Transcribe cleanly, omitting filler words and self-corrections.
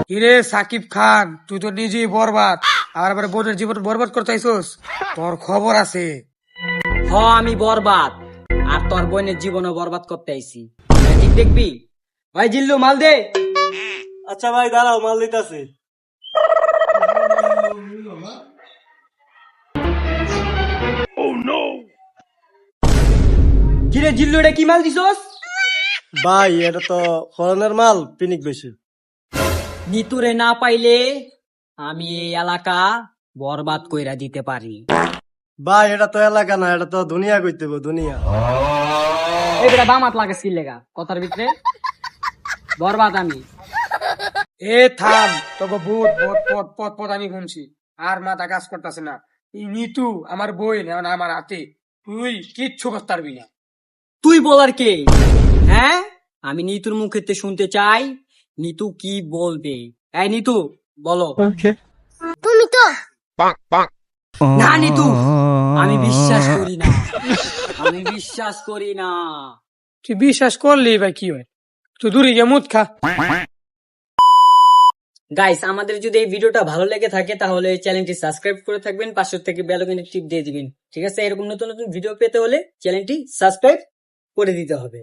কিরে সাকিব খান, তুই তো নিজেই বরবাদ, আর আবার বোনের জীবন বরবাদ করতে আইসোস। তোর খবর আছে। আমি বরবাদ, আর তোর বোনের জীবনও বরবাদ করতে আইছি। ঠিক দেখবি। ভাই জিল্লু মাল দে। আচ্ছা ভাই দাঁড়াও, মাল দিতেছি। কিরে জিল্লু, এটা কি মাল দিছস? ভাই এটা তো ফরেনের মাল, পিনিক বেশি। নিতুরে না পাইলে আমি এই এলাকা বরবাদ কইরা দিতে পারি। ভাই এটা তো এলাকা না, এটা তো দুনিয়া কইতে হবে, দুনিয়া। এইটা দামাত লাগে লেগা কথার ভিতরে। বরবাদ আমি। এ থাম, তোকে ভূত ভূত পথ পথ পথ আমি শুনছি, আর মাথা কাজ করতেছে না। এই নিতু আমার বই না আমার হাতে, তুই কিচ্ছু করতে পারবি না। তুই বলার কে? হ্যাঁ, আমি নিতুর মুখেতে শুনতে চাই নিতু কি বলবে। এই নিতু বলো। তুমি তো না নিতু, আমি বিশ্বাস করি না, আমি বিশ্বাস করি না। তুই বিশ্বাস করলি বা কি হয়, তুই দূরে গিয়ে মুদ খা। গাইস, আমাদের যদি এই ভিডিওটা ভালো লেগে থাকে তাহলে চ্যানেলটি সাবস্ক্রাইব করে থাকবেন, পাশের থেকে বেল আইকনের টিপ দিয়ে দিবেন। ঠিক আছে, এরকম নতুন নতুন ভিডিও পেতে হলে চ্যানেলটি সাবস্ক্রাইব করে দিতে হবে।